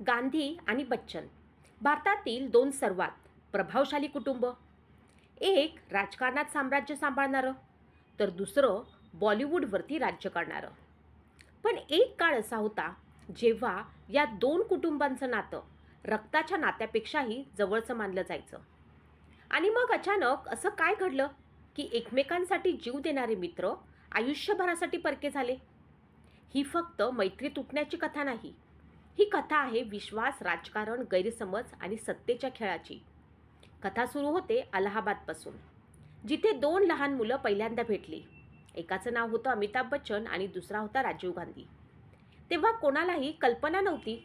गांधी आणि बच्चन भारतातील दोन सर्वात प्रभावशाली कुटुंब. एक राजकारणात साम्राज्य सांभाळणारं, तर दुसरं बॉलिवूडवरती राज्य करणारं. पण एक काळ असा होता जेव्हा या दोन कुटुंबांचं नातं रक्ताच्या नात्यापेक्षाही जवळचं मानलं जायचं. आणि मग अचानक असं काय घडलं की एकमेकांसाठी जीव देणारे मित्र आयुष्यभरासाठी परके झाले. ही फक्त मैत्री तुटण्याची कथा नाही, ही कथा आहे विश्वास, राजकारण, गैरसमज आणि सत्तेच्या खेळाची. कथा सुरू होते अलाहाबादपासून, जिथे दोन लहान मुलं पहिल्यांदा भेटली. एकाचं नाव होतं अमिताभ बच्चन आणि दुसरा होता राजीव गांधी. तेव्हा कोणालाही कल्पना नव्हती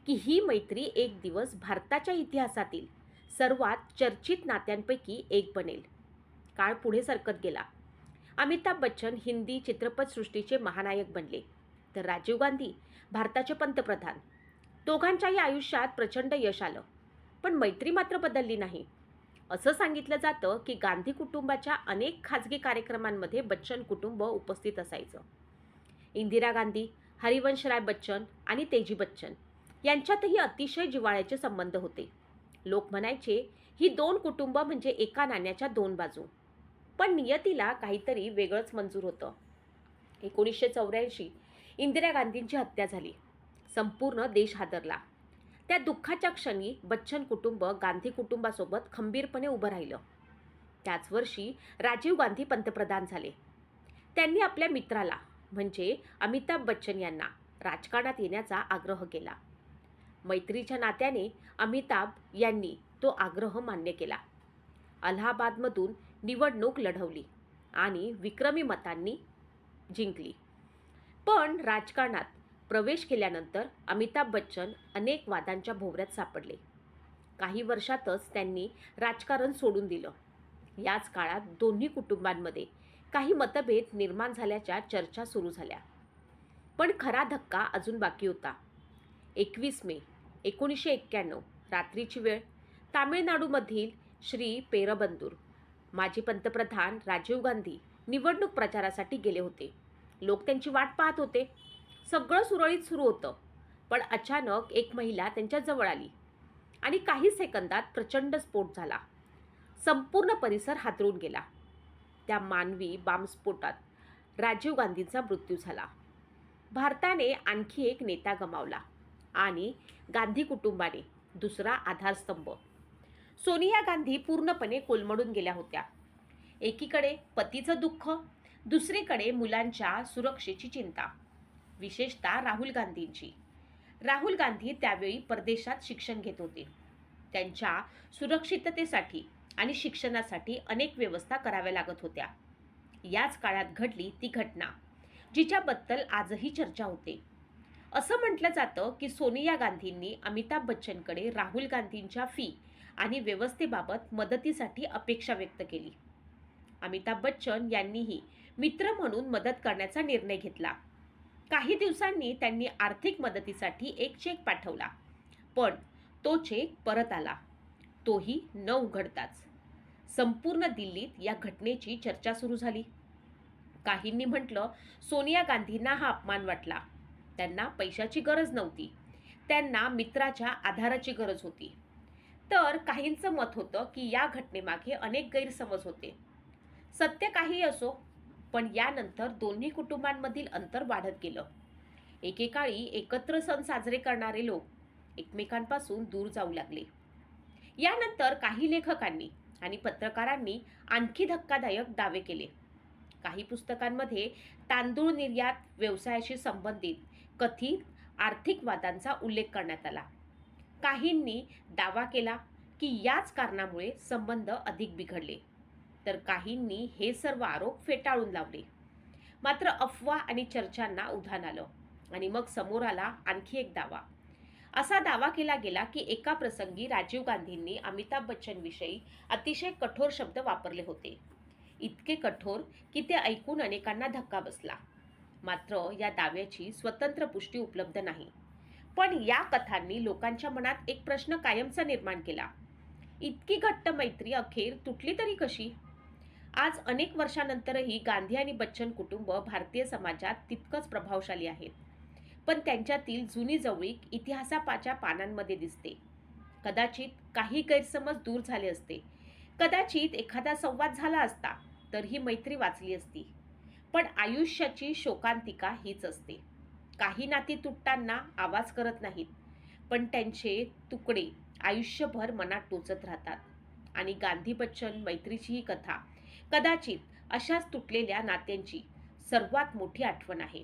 की ही मैत्री एक दिवस भारताच्या इतिहासातील सर्वात चर्चित नात्यांपैकी एक बनेल. काळ पुढे सरकत गेला. अमिताभ बच्चन हिंदी चित्रपटसृष्टीचे महानायक बनले, तर राजीव गांधी भारताचे पंतप्रधान. दोघांच्याही आयुष्यात प्रचंड यश आलं, पण मैत्री मात्र बदलली नाही. असं सांगितलं जातं की गांधी कुटुंबाच्या अनेक खाजगी कार्यक्रमांमध्ये बच्चन कुटुंब उपस्थित असायचं. इंदिरा गांधी, हरिवंशराय बच्चन आणि तेजी बच्चन यांच्यातही अतिशय जिव्हाळ्याचे संबंध होते. लोक म्हणायचे ही दोन कुटुंब म्हणजे एका नाण्याच्या दोन बाजू. पण नियतीला काहीतरी वेगळंच मंजूर होतं. 1984 इंदिरा गांधींची हत्या झाली. संपूर्ण देश हादरला. त्या दुःखाच्या क्षणी बच्चन कुटुंब गांधी कुटुंबासोबत खंबीरपणे उभं राहिलं. त्याच वर्षी राजीव गांधी पंतप्रधान झाले. त्यांनी आपल्या मित्राला म्हणजे अमिताभ बच्चन यांना राजकारणात येण्याचा आग्रह केला. मैत्रीच्या नात्याने अमिताभ यांनी तो आग्रह मान्य केला. अलाहाबादमधून निवडणूक लढवली आणि विक्रमी मतांनी जिंकली. पण राजकारणात प्रवेश केल्यानंतर अमिताभ बच्चन अनेक वादांच्या भोवऱ्यात सापडले. काही वर्षातच त्यांनी राजकारण सोडून दिलं. याच काळात दोन्ही कुटुंबांमध्ये काही मतभेद निर्माण झाल्याच्या चर्चा सुरू झाल्या. पण खरा धक्का अजून बाकी होता. 21 मे 1991 रात्रीची वेळ. तामिळनाडूमधील श्री पेरबंदूर. माजी पंतप्रधान राजीव गांधी निवडणूक प्रचारासाठी गेले होते. लोक त्यांची वाट पाहत होते. सगळं सुरळीत सुरू होतं, पण अचानक एक महिला त्यांच्या जवळ आली आणि काही सेकंदात प्रचंड स्फोट झाला. संपूर्ण परिसर हादरून गेला. त्या मानवी बॉम्बस्फोटात राजीव गांधींचा मृत्यू झाला. भारताने आणखी एक नेता गमावला आणि गांधी कुटुंबाने दुसरा आधारस्तंभ. सोनिया गांधी पूर्णपणे कोलमडून गेल्या होत्या. एकीकडे पतीचं दुःख, दुसरीकडे मुलांच्या सुरक्षेची चिंता, विशेषतः राहुल गांधींची. राहुल गांधी त्यावेळी परदेशात शिक्षण घेत होते. त्यांच्या सुरक्षिततेसाठी आणि शिक्षणासाठी अनेक व्यवस्था कराव्या लागत होत्या. याच काळात घडली ती घटना जिच्याबद्दल आजही चर्चा होते. असं म्हटलं जातं की सोनिया गांधींनी अमिताभ बच्चनकडे राहुल गांधींच्या फी आणि व्यवस्थेबाबत मदतीसाठी अपेक्षा व्यक्त केली. अमिताभ बच्चन यांनीही मित्र म्हणून मदत करण्याचा निर्णय घेतला. काही दिवसांनी त्यांनी आर्थिक मदतीसाठी एक चेक पाठवला, पण तो चेक परत आला, तोही न उघडताच. संपूर्ण दिल्लीत या घटनेची चर्चा सुरू झाली. काहींनी म्हटलं सोनिया गांधींना हा अपमान वाटला. त्यांना पैशाची गरज नव्हती, त्यांना मित्राच्या आधाराची गरज होती. तर काहींचं मत होतं की या घटनेमागे अनेक गैरसमज होते. सत्य काही असो, पण यानंतर दोन्ही कुटुंबांमधील अंतर वाढत गेलं. एकेकाळी एकत्र सण साजरे करणारे लोक एकमेकांपासून दूर जाऊ लागले. यानंतर काही लेखकांनी आणि पत्रकारांनी आणखी धक्कादायक दावे केले. काही पुस्तकांमध्ये तांदूळ निर्यात व्यवसायाशी संबंधित कथित आर्थिक वादांचा उल्लेख करण्यात आला. काहींनी दावा केला की याच कारणामुळे संबंध अधिक बिघडले, तर काहींनी हे सर्व आरोप फेटाळून लावले. मात्र अफवा आणि चर्चांना उधाण आलं आणि मग समोर आला आणखी एक दावा. असा दावा केला गेला की एका प्रसंगी राजीव गांधींनी अमिताभ बच्चनविषयी अतिशय कठोर शब्द वापरले होते. इतके कठोर की ते ऐकून अनेकांना धक्का बसला. मात्र या दाव्याची स्वतंत्र पुष्टी उपलब्ध नाही. पण या कथांनी लोकांच्या मनात एक प्रश्न कायमचा निर्माण केला. इतकी घट्ट मैत्री अखेर तुटली तरी कशी? आज अनेक वर्षानंतरही गांधी आणि बच्चन कुटुंब भारतीय समाजात तितकंच प्रभावशाली आहेत. पण त्यांच्यातील जुनी जवळीक इतिहासाच्या पानांमध्ये दिसते. कदाचित काही गैरसमज दूर झाले असते, कदाचित एखादा संवाद झाला असता तर ही मैत्री वाचली असती. पण आयुष्याची शोकांतिका हीच असते. काही नाती तुटताना आवाज करत नाहीत, पण त्यांचे तुकडे आयुष्यभर मनात टोचत राहतात. आणि गांधी बच्चन मैत्रीची ही कथा कदाचित अशाच तुटलेल्या नात्यांची सर्वात मोठी आठवण आहे.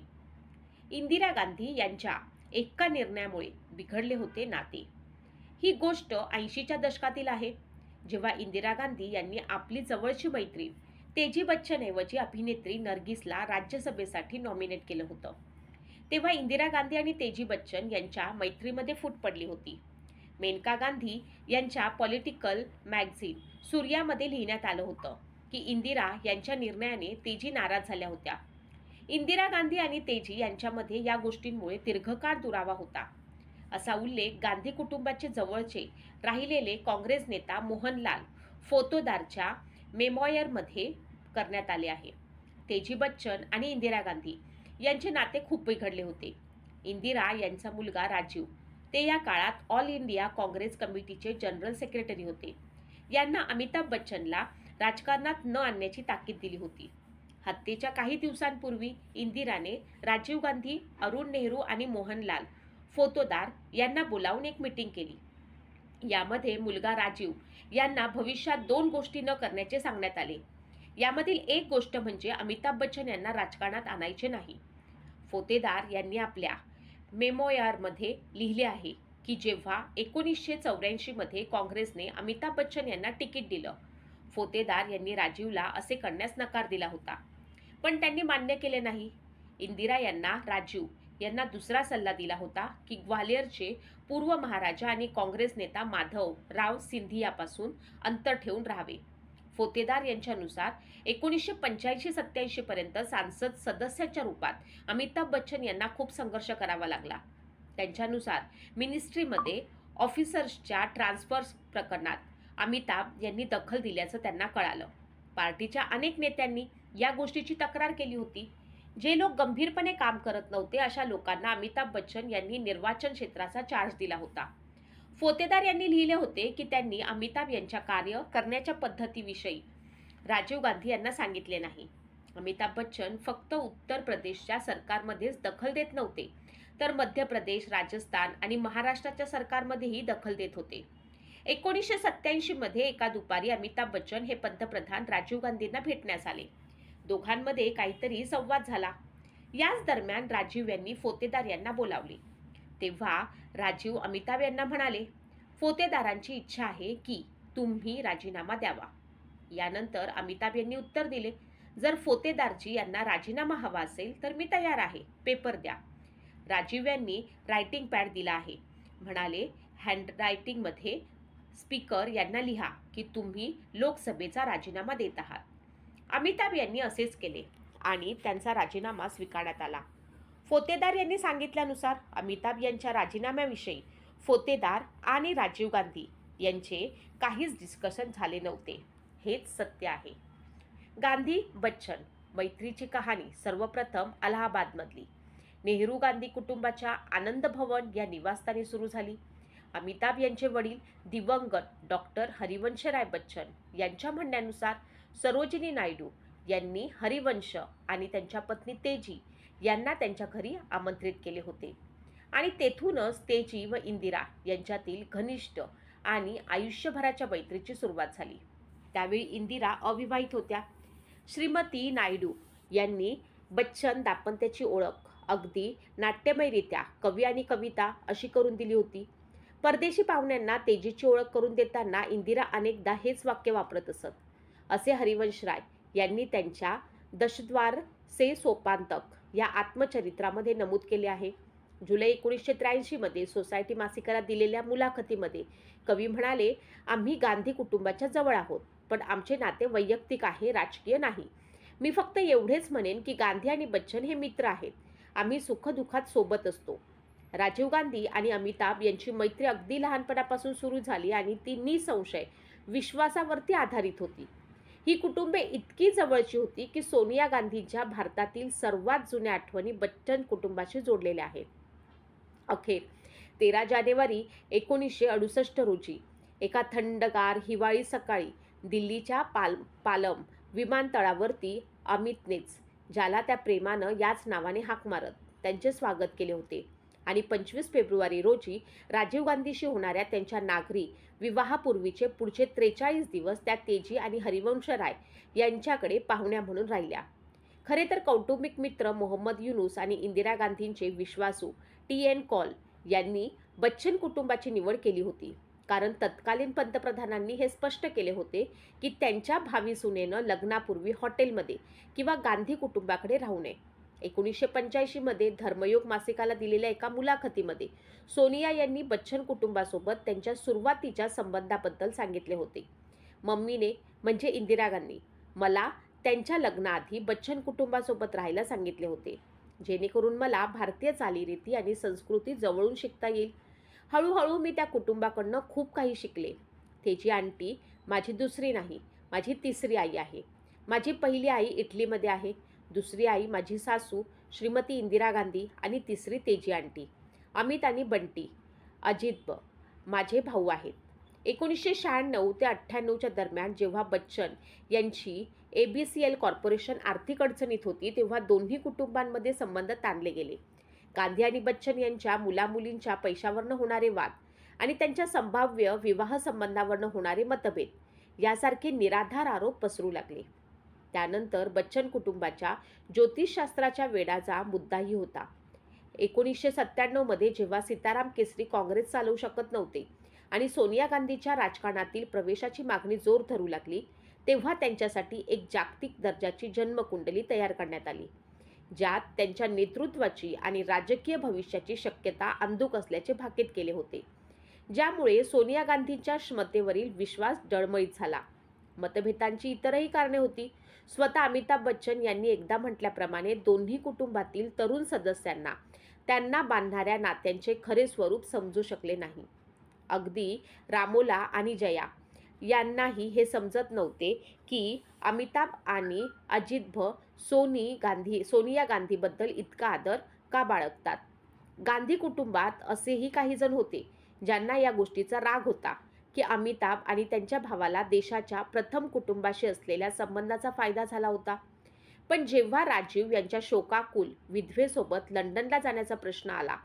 इंदिरा गांधी यांच्या एका निर्णयामुळे बिघडले होते नाते. ही गोष्ट 80च्या दशकातील आहे, जेव्हा इंदिरा गांधी यांनी आपली जवळची मैत्रीण तेजी बच्चनऐवजी अभिनेत्री नर्गिसला राज्यसभेसाठी नॉमिनेट केलं होतं. तेव्हा इंदिरा गांधी आणि तेजी बच्चन यांच्या मैत्रीमध्ये फूट पडली होती. मेनका गांधी यांच्या पॉलिटिकल मॅगझिन सूर्यामध्ये लिहिण्यात आलं होतं की इंदिरा यांच्या निर्णयाने तेजी नाराज झाल्या होत्या. इंदिरा गांधी आणि तेजी यांच्यामध्ये या गोष्टींमुळे दीर्घकाळ दुरावा होता, असा उल्लेख गांधी कुटुंबाचे जवळचे राहिलेले काँग्रेस नेता मोहनलाल फोतोदारच्या मेमॉयरमध्ये करण्यात आले आहे. तेजी बच्चन आणि इंदिरा गांधी यांचे नाते खूप बिघडले होते. इंदिरा यांचा मुलगा राजीव, ते या काळात ऑल इंडिया काँग्रेस कमिटीचे जनरल सेक्रेटरी होते. यांना अमिताभ बच्चनला राजकारणात न आणण्याची ताकीद दिली होती. हत्येच्या काही दिवसांपूर्वी इंदिराने राजीव गांधी, अरुण नेहरू आणि मोहनलाल फोतोदार यांना बोलावून एक मीटिंग केली. यामध्ये मुलगा राजीव यांना भविष्यात 2 गोष्टी न करण्याचे सांगण्यात आले. यामधील एक गोष्ट म्हणजे अमिताभ बच्चन यांना राजकारणात आणायचे नाही. फोतेदार यांनी आपल्या मेमोयरमध्ये लिहिले आहे की जेव्हा 1984 मध्ये काँग्रेसने अमिताभ बच्चन यांना तिकीट दिलं, फोतेदार यांनी राजीवला असे करण्यास नकार दिला होता, पण त्यांनी मान्य केले नाही. इंदिरा यांना राजीव यांना दुसरा सल्ला दिला होता की ग्वाल्हेरचे पूर्व महाराजा आणि काँग्रेस नेता माधव राव सिंधियापासून अंतर ठेवून राहावे. फोतेदार यांच्यानुसार 1985-87 पर्यंत सांसद सदस्याच्या रूपात अमिताभ बच्चन यांना खूप संघर्ष करावा लागला. त्यांच्यानुसार मिनिस्ट्रीमध्ये ऑफिसर्सच्या ट्रान्सफर प्रकरणात अमिताभ यांनी दखल दिल्याचं त्यांना कळालं. पार्टीच्या अनेक नेत्यांनी या गोष्टीची तक्रार केली होती. जे लोक गंभीरपणे काम करत नव्हते अशा लोकांना अमिताभ बच्चन यांनी निर्वाचन क्षेत्राचा चार्ज दिला होता. फोतेदार यांनी लिहिले होते की त्यांनी अमिताभ यांच्या कार्य करण्याच्या पद्धतीविषयी राजीव गांधी यांना सांगितले नाही. अमिताभ बच्चन फक्त उत्तर प्रदेशच्या सरकारमध्येच दखल देत नव्हते, तर मध्य प्रदेश, राजस्थान आणि महाराष्ट्राच्या सरकारमध्येही दखल देत होते. 1987 मध्ये एका दुपारी अमिताभ बच्चन हे पंतप्रधान राजीव गांधींना भेटण्यास आले. दोघांमध्ये काहीतरी संवाद झाला. याच दरम्यान राजीव यांनी फोतेदार यांना बोलावले. तेव्हा राजीव अमिताभ यांना म्हणाले, फोतेदारांची इच्छा आहे की तुम्ही राजीनामा द्यावा. यानंतर अमिताभ यांनी उत्तर दिले, जर फोतेदारजी यांना राजीनामा हवा असेल तर मी तयार आहे, पेपर द्या. राजीव यांनी रायटिंग पॅड दिला आहे. म्हणाले, हँडरायटिंगमध्ये स्पीकर यांना लिहा की तुम्ही लोकसभेचा राजीनामा देत आहात. अमिताभ यांनी असेच केले आणि त्यांचा राजीनामा स्वीकारण्यात आला. फोतेदार यांनी सांगितल्यानुसार अमिताभ यांच्या राजीनाम्याविषयी फोतेदार आणि राजीव गांधी यांचे काहीच डिस्कशन झाले नव्हते. हेच सत्य आहे. गांधी बच्चन मैत्रीची कहाणी सर्वप्रथम अलाहाबादमधली नेहरू गांधी कुटुंबाच्या आनंद भवन या निवासस्थानी सुरू झाली. अमिताभ यांचे वडील दिवंगत डॉक्टर हरिवंशराय बच्चन यांच्या म्हणण्यानुसार सरोजिनी नायडू यांनी हरिवंश आणि त्यांच्या पत्नी तेजी यांना त्यांच्या घरी आमंत्रित केले होते आणि तेथूनच तेजी व इंदिरा यांच्यातील घनिष्ठ आणि आयुष्यभराच्या मैत्रीची सुरुवात झाली. त्यावेळी इंदिरा अविवाहित होत्या. श्रीमती नायडू यांनी बच्चन दाम्पत्याची ओळख अगदी नाट्यमयरित्या कवी आणि कविता अशी करून दिली होती. परदेशी पाहुण्यांना तेजीची ओळख करून देताना इंदिरा अनेकदा हेच वाक्य वापरत असत, असे हरिवंशराय यांनी त्यांच्या दशद्वार से सोपान तक या आत्मचरित्रामध्ये नमूद केले आहे. जुलै 1983 मध्ये सोसायटी मासिकाला दिलेल्या मुलाखतीमध्ये कवी म्हणाले, आम्ही गांधी कुटुंबाच्या जवळ आहोत, पण आमचे नाते वैयक्तिक आहे, राजकीय नाही. मी फक्त एवढेच म्हणेन की गांधी आणि बच्चन हे मित्र आहेत. आम्ही सुखदुःखात सोबत असतो. राजीव गांधी आणि अमिताभ यांची मैत्री अगदी लहानपणापासून सुरू झाली आणि ती निसंशय विश्वासावरती आधारित होती. ही कुटुंबे इतकी जवळची होती की सोनिया गांधींच्या भारतातील सर्वात जुन्या आठवणी बच्चन कुटुंबाशी जोडलेल्या आहेत. अखेर 13 जानेवारी 1968 रोजी एका थंडगार हिवाळी सकाळी दिल्लीच्या पालम विमानतळावरती अमितनेच, ज्याला त्या प्रेमानं याच नावाने हाक मारत, त्यांचे स्वागत केले होते आणि 25 फेब्रुवारी रोजी राजीव गांधीशी होणाऱ्या त्यांच्या नागरी विवाहापूर्वीचे पुढचे 43 दिवस त्या तेजी आणि हरिवंश राय यांच्याकडे पाहुण्या म्हणून राहिल्या. खरे तर कौटुंबिक मित्र मोहम्मद युनूस आणि इंदिरा गांधींचे विश्वासू TN कॉल यांनी बच्चन कुटुंबाची निवड केली होती, कारण तत्कालीन पंतप्रधानांनी हे स्पष्ट केले होते की त्यांच्या भावी सुनेनं लग्नापूर्वी हॉटेलमध्ये किंवा गांधी कुटुंबाकडे राहू नये. 1985 मध्ये धर्मयोग मासिकाला दिलेल्या एका मुलाखतीमध्ये सोनिया यांनी बच्चन कुटुंबासोबत त्यांच्या सुरुवातीच्या संबंधाबद्दल सांगितले होते. मम्मीने म्हणजे इंदिरा गांधी मला त्यांच्या लग्नाआधी बच्चन कुटुंबासोबत राहायला सांगितले होते, जेणेकरून मला भारतीय चालीरीती आणि संस्कृती जवळून शिकता येईल. हळूहळू मी त्या कुटुंबाकडनं खूप काही शिकले. तेजी आंटी माझी दुसरी नाही, माझी तिसरी आई आहे. माझी पहिली आई इटलीमध्ये आहे, दुसरी आई माझी सासू श्रीमती इंदिरा गांधी आणि तिसरी तेजी आंटी. अमित आणि बंटी अजित माझे भाऊ आहेत. 1996 ते 98च्या दरम्यान जेव्हा बच्चन यांची ABCL कॉर्पोरेशन आर्थिक अडचणीत होती, तेव्हा दोन्ही कुटुंबांमध्ये संबंध ताणले गेले. गांधी आणि बच्चन यांच्या मुलामुलींच्या पैशावरनं होणारे वाद आणि त्यांच्या संभाव्य विवाह संबंधावरनं होणारे मतभेद यासारखे निराधार आरोप पसरू लागले. त्यानंतर बच्चन कुटुंबाच्या ज्योतिषशास्त्राच्या वेडाचा मुद्दाही होता. 1997 मध्ये जेव्हा सीताराम केसरी काँग्रेस चालवू शकत नव्हते आणि सोनिया गांधीच्या राजकारणातील प्रवेशाची मागणी जोर धरू लागली, तेव्हा त्यांच्यासाठी एक जागतिक दर्जाची जन्मकुंडली तयार करण्यात आली, ज्यात त्यांच्या नेतृत्वाची आणि राजकीय भविष्याची शक्यता अंधुक असल्याचे भाकीत केले होते, ज्यामुळे सोनिया गांधींच्या क्षमतेवरील विश्वास डळमळीत झाला. मतभेदांची इतरही कारणे होती. स्वतः अमिताभ बच्चन यांनी एकदा म्हटल्याप्रमाणे दोन्ही कुटुंबातील तरुण सदस्यांना त्यांना बांधणाऱ्या नात्यांचे खरे स्वरूप समजू शकले नाही. अगदी रामोला आणि जया यांनाही हे समजत नव्हते की अमिताभ आणि अजित सोनिया गांधीबद्दल इतका आदर का बाळगतात. गांधी कुटुंबात असेही काही जण होते ज्यांना या गोष्टीचा राग होता की अमिताभ आणि त्यांच्या भावाला देशाच्या प्रथम कुटुंबाशी असलेल्या संबंधाचा फायदा झाला होता. पण जेव्हा राजीव यांच्या शोकाकुल विधवेसोबत लंडनला जाण्याचा प्रश्न आला,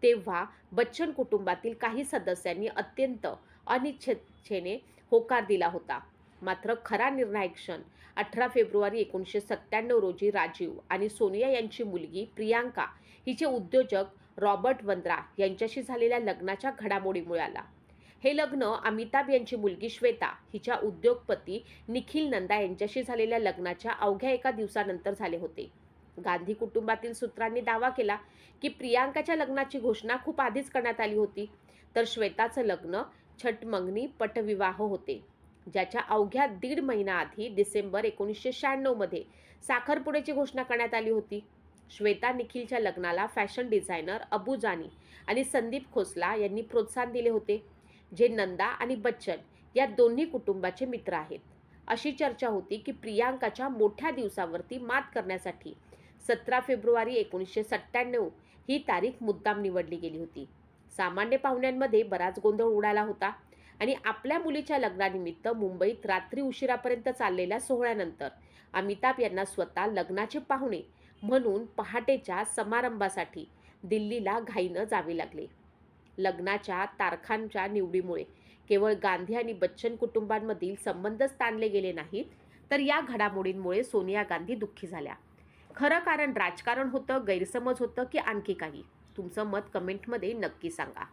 तेव्हा बच्चन कुटुंबातील काही सदस्यांनी अत्यंत अनिच्छेने होकार दिला होता. मात्र खरा निर्णायक क्षण 18 फेब्रुवारी 1997 रोजी राजीव आणि सोनिया यांची मुलगी प्रियांका हिचे उद्योजक रॉबर्ट वद्रा यांच्याशी झालेल्या लग्नाच्या घडामोडीमुळे आला. हे लग्न अमिताभ यांची मुलगी श्वेता हिच्या उद्योगपती निखिल नंदा यांच्याशी झालेल्या लग्नाच्या अवघ्या एका दिवसानंतर झाले होते. गांधी कुटुंबातील सूत्रांनी दावा केला की प्रियांकाच्या लग्नाची घोषणा खूप आधीच करण्यात आली होती, तर श्वेताचं लग्न छटमंगनी पटविवाह होते, ज्याच्या अवघ्या 1.5 महिना आधी डिसेंबर 1996 मध्ये साखरपुड्याची घोषणा करण्यात आली होती. श्वेता निखिलच्या लग्नाला फॅशन डिझायनर अबू जानी आणि संदीप खोसला यांनी प्रोत्साहन दिले होते, जे नंदा आणि बच्चन या दोन्ही कुटुंबाचे मित्र आहेत. अशी चर्चा होती की प्रियांकाच्या मोठ्या दिवसावरती मात करण्यासाठी 17 फेब्रुवारी 1997 ही तारीख मुद्दाम निवडली गेली होती. सामान्य पाहुण्यांमध्ये बराच गोंधळ उडाला होता आणि आपल्या मुलीच्या लग्नानिमित्त मुंबईत रात्री उशिरापर्यंत चाललेल्या सोहळ्यानंतर अमिताभ यांना स्वतः लग्नाचे पाहुणे म्हणून पहाटेच्या समारंभासाठी दिल्लीला घाईनं जावे लागले. लग्नाच्या तारखांच्या निवडीमुळे केवळ गांधी आणि बच्चन कुटुंबांमधील संबंधच ताणले गेले नाहीत, तर या घडामोडींमुळे सोनिया गांधी दुःखी झाल्या. खरं कारण राजकारण होतं, गैरसमज होतं की आणखी काही? तुमचं मत कमेंटमध्ये नक्की सांगा.